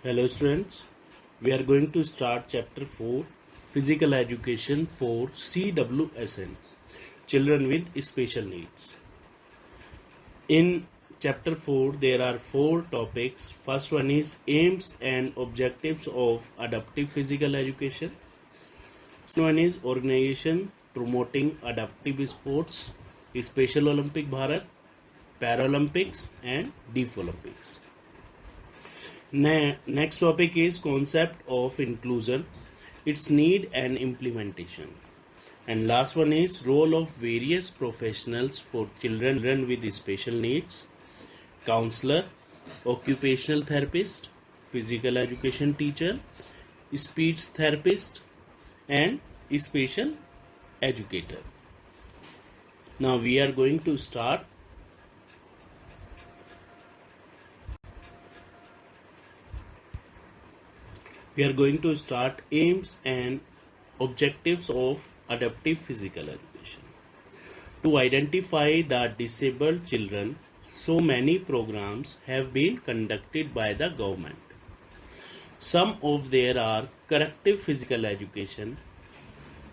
Hello students, we are going to start chapter 4 Physical Education for CWSN Children with Special Needs. In chapter 4 there are 4 topics. First one is aims and objectives of adaptive physical education. Second one is organization promoting adaptive sports, Special Olympic Bharat, Paralympics and Deaf Olympics. Next topic is concept of inclusion, its need and implementation. And last one is role of various professionals for children with special needs, counselor, occupational therapist, physical education teacher, speech therapist and special educator. Now we are going to start. We are going to start aims and objectives of adaptive physical education. To identify the disabled children, so many programs have been conducted by the government. Some of there are corrective physical education,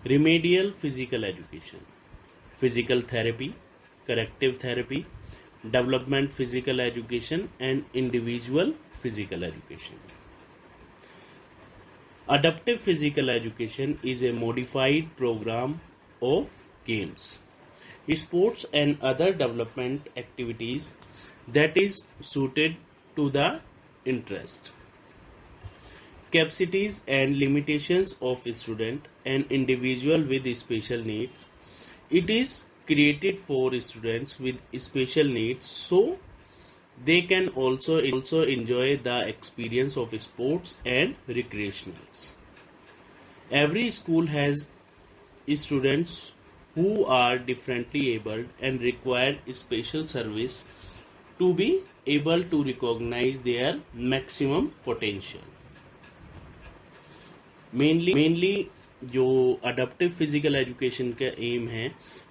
remedial physical education, physical therapy, corrective therapy, development physical education and individual physical education. Adaptive physical education is a modified program of games, sports and other development activities that is suited to the interest, capacities and limitations of student and individual with special needs. It is created for students with special needs so they can also enjoy the experience of sports and recreationals. Every school has students who are differently abled and require special service to be able to recognize their maximum potential. Mainly जो adaptive physical education का M है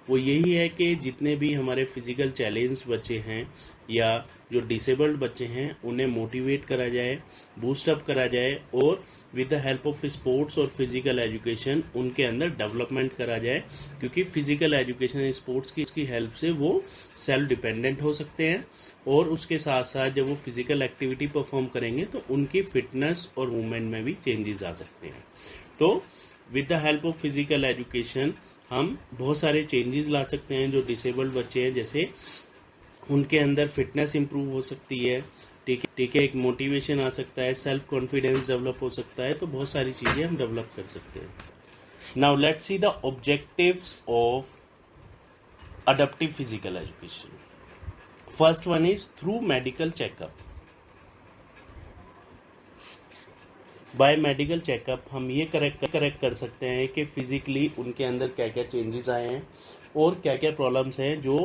वो यही है कि जितने भी हमारे फिजिकल चैलेंज बच्चे हैं या जो डिसेबल्ड बच्चे हैं उन्हें मोटिवेट करा जाए, बूस्टअप करा जाए और with the help of sports और फिजिकल एजुकेशन उनके अंदर डेवलपमेंट करा जाए, क्योंकि फिजिकल एजुकेशन और स्पोर्ट्स की हेल्प से वो सेल्फ डिपेंडेंट हो सकते हैं और उसके साथ साथ जब वो फिजिकल एक्टिविटी परफॉर्म करेंगे तो उनकी फिटनेस और मूवमेंट में भी चेंजेस आ सकते हैं. तो with the help of physical education हम बहुत सारे चेंजेस ला सकते हैं. जो डिसेबल्ड बच्चे हैं जैसे उनके अंदर फिटनेस इंप्रूव हो सकती है, ठीक है, एक मोटिवेशन आ सकता है, सेल्फ कॉन्फिडेंस डेवलप हो सकता है, तो बहुत सारी चीज़ें हम डेवलप कर सकते हैं. Now let's see the objectives of adaptive physical education. First one is through medical checkup. By medical checkup हम ये करेक्ट कर सकते हैं कि फिजिकली उनके अंदर क्या क्या चेंजेस आए हैं और क्या क्या प्रॉब्लम्स हैं जो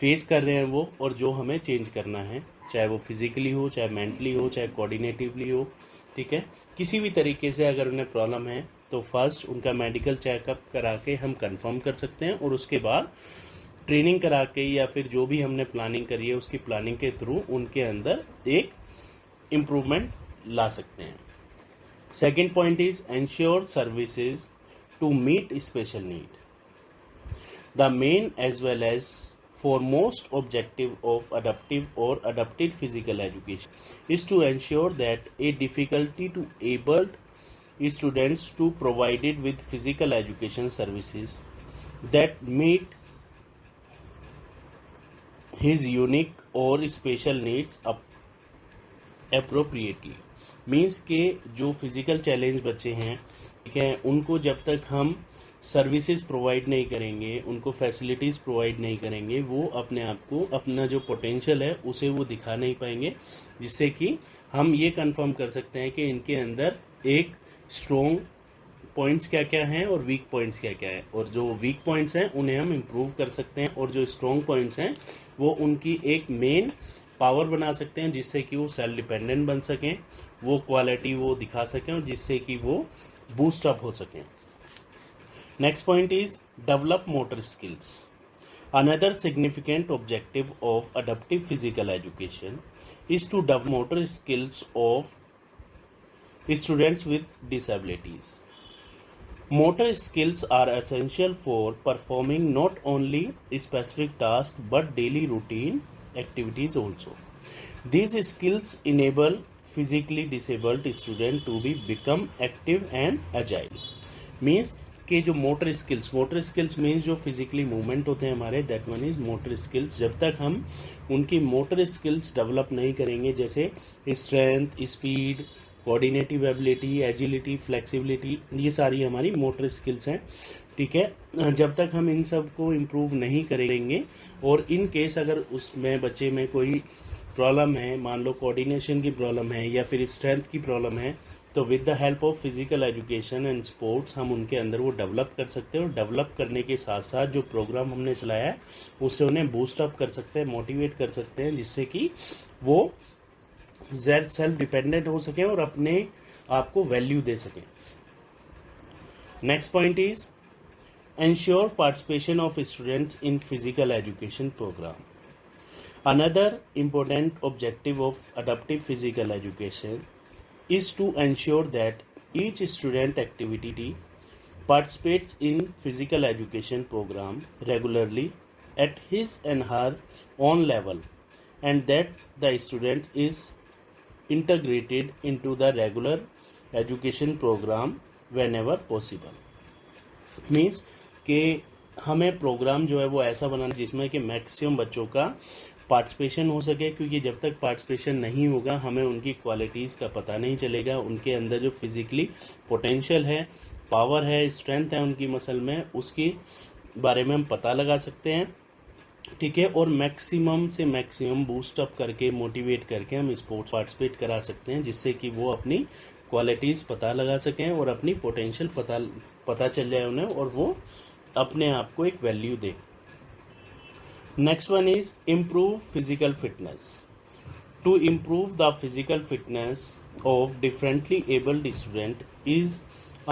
फेस कर रहे हैं वो, और जो हमें चेंज करना है, चाहे वो फिजिकली हो, चाहे मेंटली हो, चाहे कोऑर्डिनेटिवली हो. ठीक है, किसी भी तरीके से अगर उन्हें प्रॉब्लम है तो फर्स्ट उनका मेडिकल चेकअप करा के हम कंफर्म कर सकते हैं और उसके बाद ट्रेनिंग करा के या फिर जो भी हमने प्लानिंग करी है उसकी प्लानिंग के थ्रू उनके अंदर एक इम्प्रूवमेंट ला सकते हैं. Second point is ensure services to meet special need. The main as well as foremost objective of adaptive or adapted physical education is to ensure that a difficulty to abled students to provided with physical education services that meet his unique or special needs appropriately. Means के जो physical challenge बच्चे हैं, ठीक है, उनको जब तक हम सर्विसेज प्रोवाइड नहीं करेंगे, उनको फैसिलिटीज़ प्रोवाइड नहीं करेंगे, वो अपने आप को अपना जो पोटेंशियल है उसे वो दिखा नहीं पाएंगे, जिससे कि हम ये कंफर्म कर सकते हैं कि इनके अंदर एक स्ट्रॉन्ग पॉइंट्स क्या क्या हैं और वीक पॉइंट्स क्या क्या हैं, और जो वीक पॉइंट्स हैं उन्हें हम इम्प्रूव कर सकते हैं और जो स्ट्रॉन्ग पॉइंट्स हैं वो उनकी एक मेन पावर बना सकते हैं, जिससे कि वो सेल्फ डिपेंडेंट बन सकें, वो क्वालिटी वो दिखा सकें और जिससे कि वो बूस्ट अप हो सकें. Next point is develop motor skills. Another significant objective of adaptive physical education is to develop motor skills of students with disabilities. Motor skills are essential for performing not only specific tasks but daily routine activities also. These skills enable physically disabled student to be become active and agile. Means कि जो motor skills means जो physically movement होते हैं हमारे, that one is motor skills. जब तक हम उनकी मोटर स्किल्स डेवलप नहीं करेंगे, जैसे strength, speed, coordinative ability, agility, flexibility, ये सारी हमारी मोटर स्किल्स हैं. ठीक है, जब तक हम इन सब को इम्प्रूव नहीं करेंगे और इन केस अगर उसमें बच्चे में कोई प्रॉब्लम है, मान लो कोऑर्डिनेशन की प्रॉब्लम है या फिर स्ट्रेंथ की प्रॉब्लम है, तो with the help of physical education and sports हम उनके अंदर वो डेवलप कर सकते हैं. और डेवलप करने के साथ साथ जो प्रोग्राम हमने चलाया है उससे उन्हें बूस्ट अप कर सकते हैं, मोटिवेट कर सकते हैं, जिससे कि वो सेल्फ डिपेंडेंट हो सकें और अपने आप को वैल्यू दे सकें. Next point is ensure participation of students in physical education programme. Another important objective of adaptive physical education is to ensure that each student activity participates in physical education program regularly at his and her own level, and that the student is integrated into the regular education program whenever possible. Means कि हमें programme जो है वो ऐसा बनाना जिसमें कि maximum बच्चों का पार्टिसिपेशन हो सके, क्योंकि जब तक पार्टिसिपेशन नहीं होगा हमें उनकी क्वालिटीज़ का पता नहीं चलेगा. उनके अंदर जो फिजिकली पोटेंशियल है, पावर है, स्ट्रेंथ है उनकी मसल में, उसके बारे में हम पता लगा सकते हैं. ठीक है, और मैक्सिमम से मैक्सिमम बूस्ट अप करके, मोटिवेट करके हम स्पोर्ट्स पार्टिसिपेट करा सकते हैं, जिससे कि वो अपनी क्वालिटीज़ पता लगा सकें और अपनी पोटेंशियल पता चल जाए उन्हें और वो अपने आप को एक value they. Next one is improve physical fitness. To improve the physical fitness of differently abled student is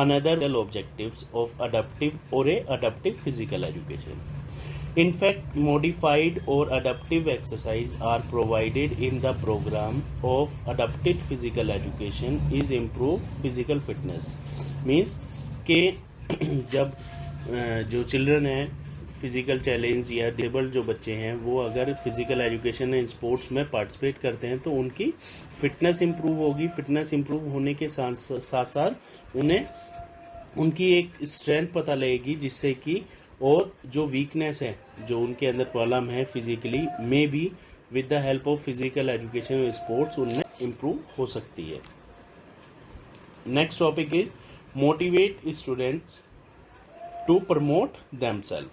another objectives of adaptive or a adaptive physical education. In fact, modified or adaptive exercise are provided in the program of adapted physical education is improve physical fitness. Means के जब जो children है physical challenge या disabled जो बच्चे हैं वो अगर फिजिकल एजुकेशन एंड स्पोर्ट्स में पार्टिसिपेट करते हैं तो उनकी फिटनेस इंप्रूव होगी. फिटनेस इंप्रूव होने के साथ साथ उन्हें उनकी एक स्ट्रेंथ पता लगेगी, जिससे कि और जो वीकनेस है, जो उनके अंदर प्रॉब्लम है फिजिकली, में भी with the help of physical education और स्पोर्ट्स उनमें इंप्रूव हो सकती है. Next topic is motivate students to promote themselves.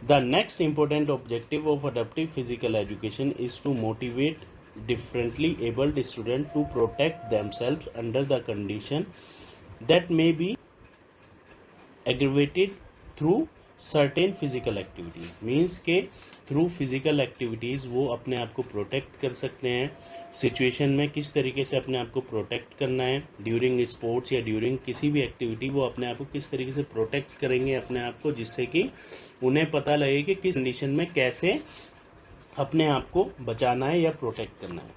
The next important objective of adaptive physical education is to motivate differently abled students to protect themselves under the condition that may be aggravated through certain physical activities. Means के through physical activities वो अपने आप को protect कर सकते हैं. Situation में किस तरीके से अपने आप को प्रोटेक्ट करना है, ड्यूरिंग स्पोर्ट्स या ड्यूरिंग किसी भी एक्टिविटी वो अपने आप को किस तरीके से प्रोटेक्ट करेंगे अपने आप को, जिससे कि उन्हें पता लगे कि किस कंडीशन में कैसे अपने आप को बचाना है या प्रोटेक्ट करना है.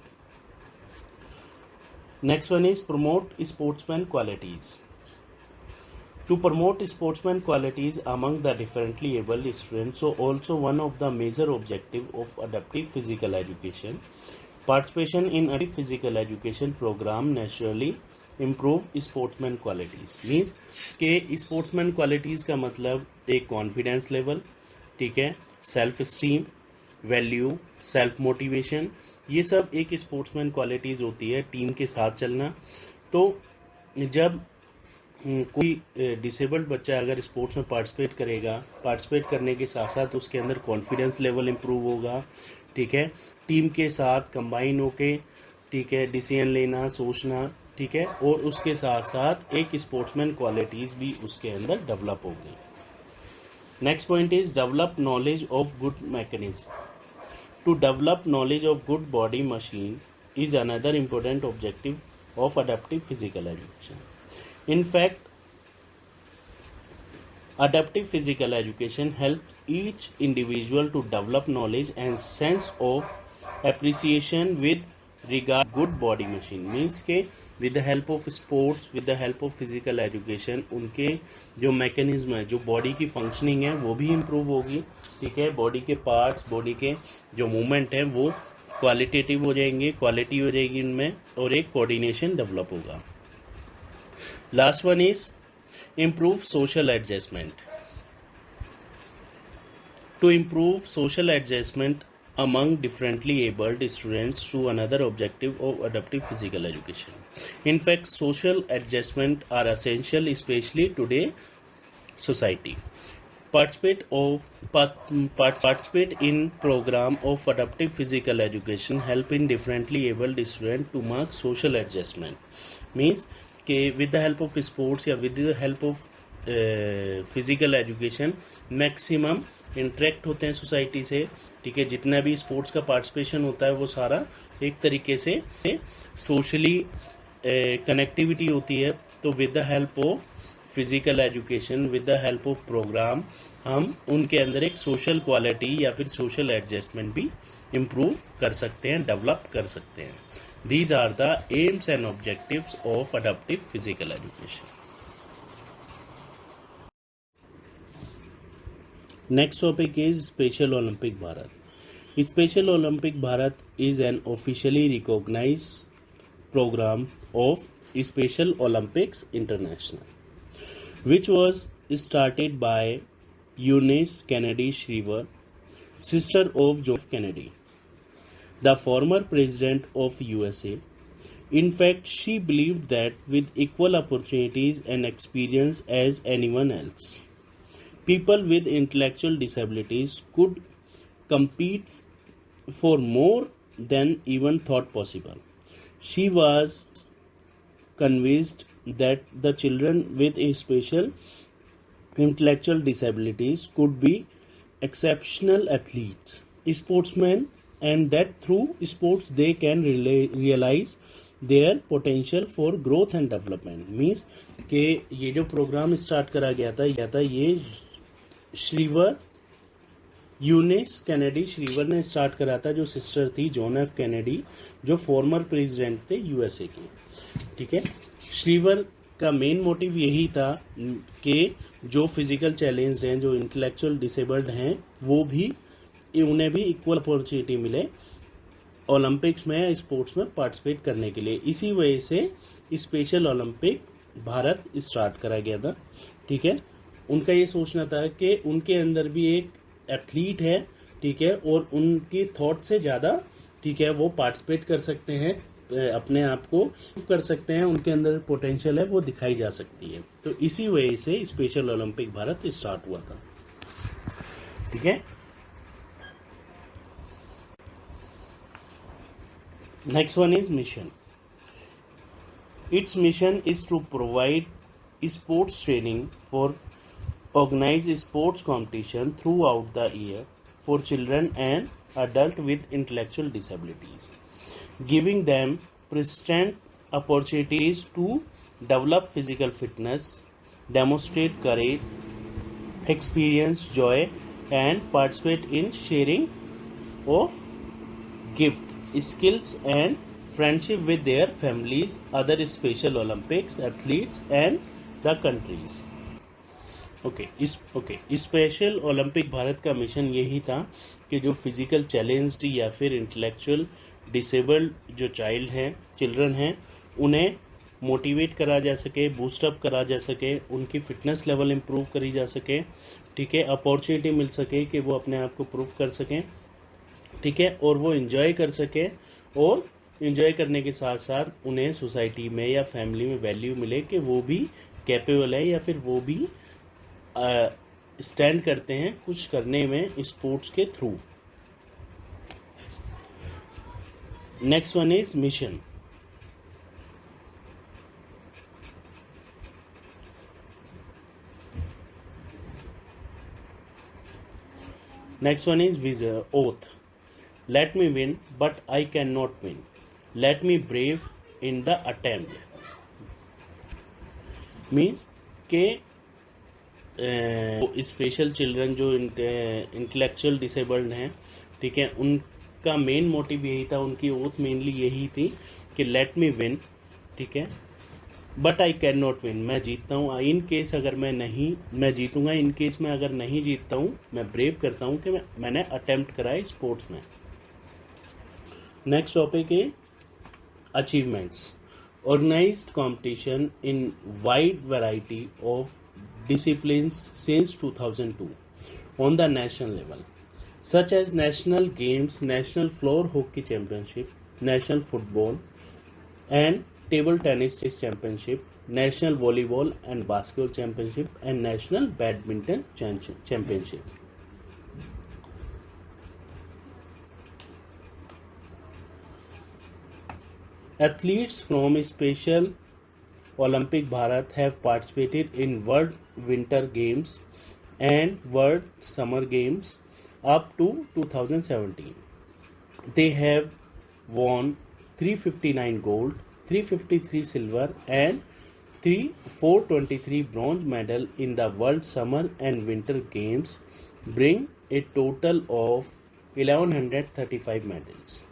Next one is promote sportsman qualities. To promote sportsman qualities among the differently abled students, so also one of the major objective of adaptive physical education. Participation in adaptive physical education program naturally improve sportsman qualities. Means के sportsman qualities का मतलब एक confidence level, ठीक है, self esteem, value, self motivation, ये सब एक sportsman qualities होती है. टीम के साथ चलना. तो जब कोई डिसेबल्ड बच्चा अगर स्पोर्ट्स में पार्टिसिपेट करेगा, पार्टिसिपेट करने के साथ साथ उसके अंदर कॉन्फिडेंस लेवल इम्प्रूव होगा. ठीक है, टीम के साथ कंबाइन होके, ठीक है, डिसीजन लेना, सोचना, ठीक है, और उसके साथ साथ एक स्पोर्ट्समैन क्वालिटीज़ भी उसके अंदर डेवलप होगी. Next point is develop knowledge of good mechanism. To develop knowledge of good body machine is another important objective of adaptive physical education. In fact, adaptive physical education helps each individual to develop knowledge and sense of appreciation with regard good body machine means के with the help of sports, with the help of physical education उनके जो mechanism है, जो body की functioning है वो भी improve होगी, ठीक है। बॉडी के पार्ट्स, बॉडी के जो मूवमेंट है वो क्वालिटेटिव हो जाएंगे, क्वालिटी हो जाएगी इनमें, और एक कोऑर्डिनेशन डेवलप होगा। Last one is improve social adjustment. To improve social adjustment among differently abled students through another objective of adaptive physical education. In fact, social adjustment are essential, especially today society. Participate in program of adaptive physical education help in differently abled student to mark social adjustment. Means कि with the help of sports या with the help of physical education maximum interact होते हैं society से, ठीक है। जितना भी sports का पार्टिसिपेशन होता है वो सारा एक तरीके से सोशली कनेक्टिविटी होती है। तो with the help of physical education, with the help of programme, हम उनके अंदर एक सोशल क्वालिटी या फिर सोशल एडजस्टमेंट भी इम्प्रूव कर सकते हैं, डेवलप कर सकते हैं। These are the aims and objectives of adaptive physical education. Next topic is Special Olympic Bharat. Special Olympic Bharat is an officially recognized program of Special Olympics International, which was started by Eunice Kennedy Shriver, sister of John F. Kennedy, the former president of USA. In fact, she believed that with equal opportunities and experience as anyone else, people with intellectual disabilities could compete for more than even thought possible. She was convinced that the children with special intellectual disabilities could be exceptional athletes, sportsmen, and that through sports they can realize their potential for growth and development. Means कि ये जो programme start करा गया था ये Shriver, Younis Kennedy Shriver ने start करा था, जो सिस्टर थी जॉन एफ कैनेडी, जो फॉर्मर प्रेसिडेंट थे यूएसए के, ठीक है। श्रीवर का मेन मोटिव यही था कि जो फिजिकल चैलेंज्ड हैं, जो इंटेलेक्चुअल डिसेबल्ड हैं, वो भी उन्हें भी इक्वल अपॉर्चुनिटी मिले ओलंपिक्स में, स्पोर्ट्स में पार्टिसिपेट करने के लिए। इसी वजह से स्पेशल ओलंपिक भारत स्टार्ट करा गया था, ठीक है। उनका ये सोचना था कि उनके अंदर भी एक एथलीट है, ठीक है, और उनकी थॉट से ज़्यादा, ठीक है, वो पार्टिसिपेट कर सकते हैं, अपने आप को कर सकते हैं, उनके अंदर पोटेंशियल है वो दिखाई जा सकती है। तो इसी वजह से स्पेशल ओलंपिक भारत स्टार्ट हुआ था, ठीक है। Next one is mission. It's mission is to provide sports training for organize sports competition throughout the year for children and adults with intellectual disabilities, giving them persistent opportunities to develop physical fitness, demonstrate courage, experience joy, and participate in sharing of gift, skills, and friendship with their families, other Special Olympics athletes, and the countries. Special Olympic Bharat का mission यही था कि जो physical challenged या फिर intellectual disabled जो child हैं, children हैं, उन्हें मोटिवेट करा जा सके, बूस्टअप करा जा सके, उनकी फिटनेस लेवल इम्प्रूव करी जा सके, ठीक है, अपॉर्चुनिटी मिल सके कि वो अपने आप को प्रूव कर सकें, ठीक है, और वो इन्जॉय कर सके, और इन्जॉय करने के साथ साथ उन्हें सोसाइटी में या फैमिली में वैल्यू मिले कि वो भी कैपेबल है या फिर वो भी स्टैंड करते हैं कुछ करने में स्पोर्ट्स के through. Next one is mission. Next one is vision oath. Let me win but I can not win, let me brave in the attempt. Means के स्पेशल चिल्ड्रन जो इंटेलेक्चुअल डिसेबल्ड हैं, ठीक है, का मेन मोटिव यही था, उनकी oath mainly यही थी कि लेट मी विन, ठीक है, but I can not win, मैं जीतता हूँ इन केस अगर मैं जीतूंगा, इन केस में अगर नहीं जीतता हूँ मैं ब्रेव करता हूँ कि मैंने अटेम्प्ट करा है स्पोर्ट्स में। नेक्स्ट टॉपिक है achievements. Organized competition in wide variety of disciplines since 2002 on the national level, such as national games, national floor hockey championship, national football and table tennis championship, national volleyball and basketball championship, and national badminton championship. Athletes from Special Olympic Bharat have participated in World Winter Games and World Summer Games up to 2017. They have won 359 gold, 353 silver and 423 bronze medal in the World Summer and Winter Games, bring a total of 1135 medals.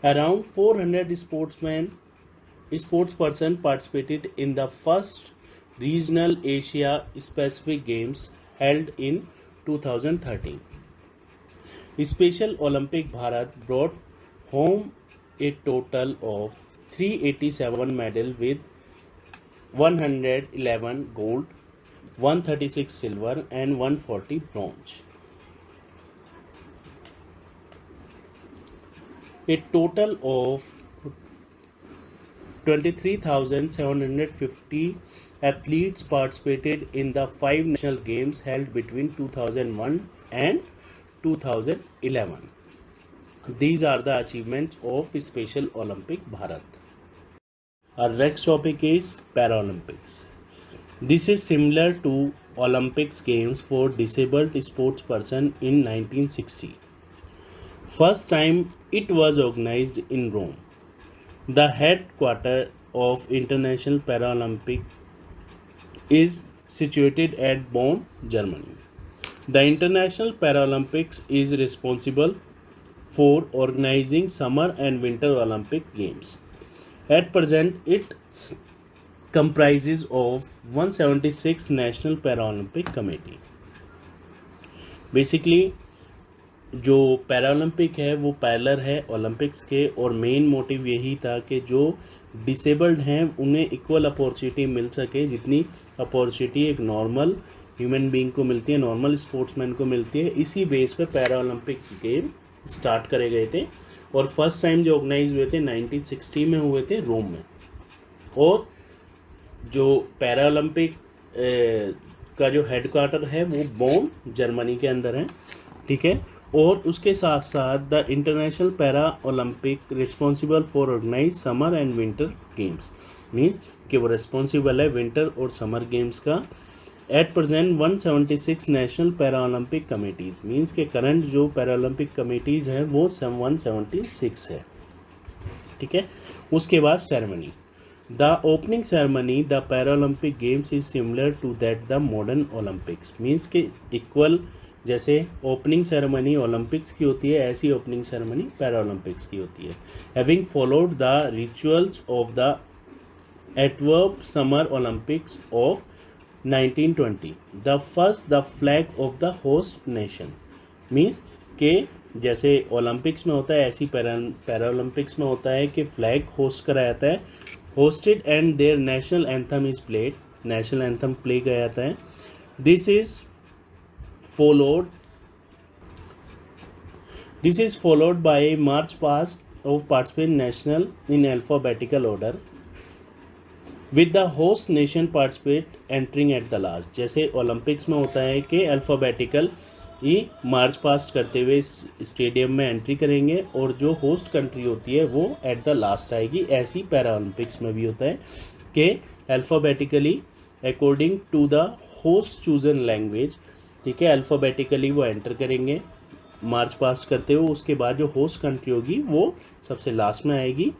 Around 400 sportsperson participated in the first regional Asia Pacific Games held in 2013. Special Olympic Bharat brought home a total of 387 medals with 111 gold, 136 silver and 140 bronze. A total of 23,750 athletes participated in the 5 national games held between 2001 and 2011. These are the achievements of Special Olympic Bharat. Our next topic is Paralympics. This is similar to Olympics Games for disabled sportsperson in 1960. First time it was organized in Rome. The headquarters of International Paralympic is situated at Bonn, Germany. The International Paralympics is responsible for organizing summer and winter Olympic Games. At present, it comprises of 176 National Paralympic Committee. Basically, जो Paralympic है वो parallel है Olympics के, और main motive यही था कि जो डिसेबल्ड हैं उन्हें इक्वल अपॉर्चुनिटी मिल सके, जितनी अपॉर्चुनिटी एक नॉर्मल ह्यूमन बीइंग को मिलती है, नॉर्मल स्पोर्ट्समैन को मिलती है। इसी बेस पे पैरालंपिक्स गेम स्टार्ट करे गए थे और फर्स्ट टाइम जो ऑर्गेनाइज हुए थे 1960 में हुए थे रोम में। और जो पैरालंपिक का जो हेडक्वार्टर है वो बोन जर्मनी के अंदर है, ठीक है। और उसके साथ साथ the international para Olympic responsible for organise summer and winter games, means कि वो रिस्पॉन्सिबल है विंटर और समर गेम्स का। At present 176 national para Olympic committees, means के करंट जो पैरा ओलंपिक कमेटीज़ हैं वो 176 है, ठीक है। उसके बाद ceremony, the opening ceremony the para Olympic games is similar to that the modern Olympics, means के इक्वल जैसे ओपनिंग सेरेमनी ओलंपिक्स की होती है ऐसी ओपनिंग सेरेमनी पैरा ओलंपिक्स की होती है। Having followed the rituals of the Antwerp summer Olympics of 1920, the first the flag of the host nation, means के जैसे ओलंपिक्स में होता है ऐसी पैरा ओलंपिक्स में होता है कि फ्लैग होस्ट कराया जाता है, hosted and there national anthem is played, national anthem play किया जाता है। This is followed by a march past of participant national in alphabetical order with the host nation participate entering at the last। जैसे Olympics में होता है कि alphabetical ही march past करते हुए स्टेडियम में एंट्री करेंगे और जो होस्ट कंट्री होती है वो एट द लास्ट आएगी। ऐसी पैरा ओलंपिक्स में भी होता है कि alphabetically according to the host chosen language, ठीक है, अल्फ़ाबेटिकली वो एंटर करेंगे मार्च पास्ट करते हुए। उसके बाद जो होस्ट कंट्री होगी वो सबसे लास्ट में आएगी।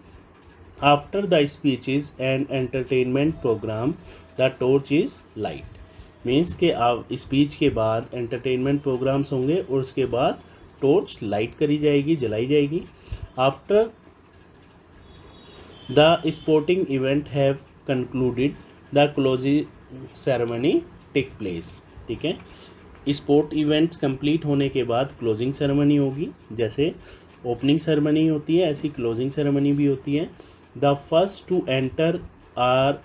After the speeches and entertainment programme the torch is light, means के आप स्पीच के बाद एंटरटेनमेंट प्रोग्राम्स होंगे और उसके बाद टॉर्च लाइट करी जाएगी, जलाई जाएगी। After the sporting event have concluded the closing ceremony take place. ठीक है, स्पोर्ट इवेंट्स कंप्लीट होने के बाद क्लोजिंग सेरेमनी होगी। जैसे ओपनिंग सेरेमनी होती है ऐसी क्लोजिंग सेरेमनी भी होती है। The first to enter are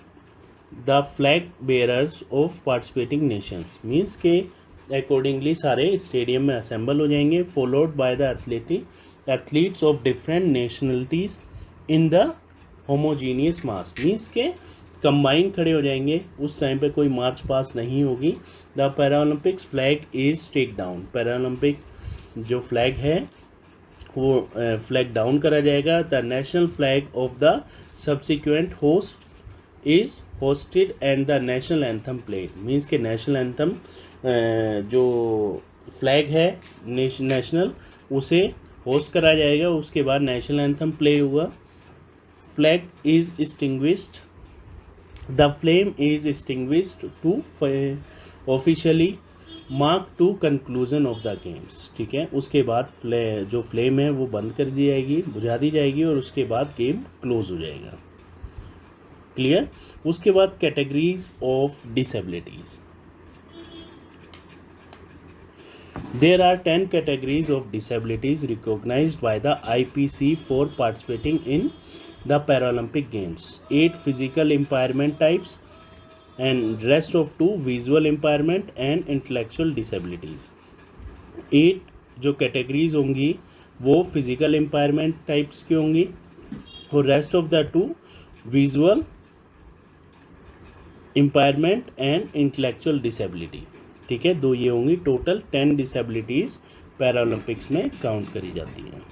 the flag bearers of participating nations, means के अकॉर्डिंगली सारे स्टेडियम में असेंबल हो जाएंगे। Followed by the athletes of different nationalities in the homogeneous mass, means के कंबाइन खड़े हो जाएंगे। उस टाइम पे कोई मार्च पास नहीं होगी। The Paralympics flag is take down, Paralympic जो फ्लैग है वो फ्लैग डाउन करा जाएगा। The national flag of the subsequent host is hosted and the national anthem played, means के नेशनल एंथम जो फ्लैग है नेशनल उसे होस्ट करा जाएगा। उसके बाद नेशनल एंथम प्ले हुआ। Flag is extinguished, the flame is extinguished to officially mark to conclusion of the games. ठीक है, उसके बाद जो फ्लेम है वो बंद कर दी जाएगी, बुझा दी जाएगी और उसके बाद गेम क्लोज हो जाएगा। क्लियर। उसके बाद categories of disabilities. There are 10 categories of disabilities recognized by the IPC for participating in the Paralympic Games. 8 physical impairment types and rest of 2 visual impairment and intellectual disabilities. 8 जो categories होंगी वो physical इम्पायरमेंट types की होंगी और rest of the 2 visual impairment and intellectual disability. ठीक है, 2 ये होंगी। टोटल 10 डिसेबिलिटीज़ पैरालंपिक्स में काउंट करी जाती हैं।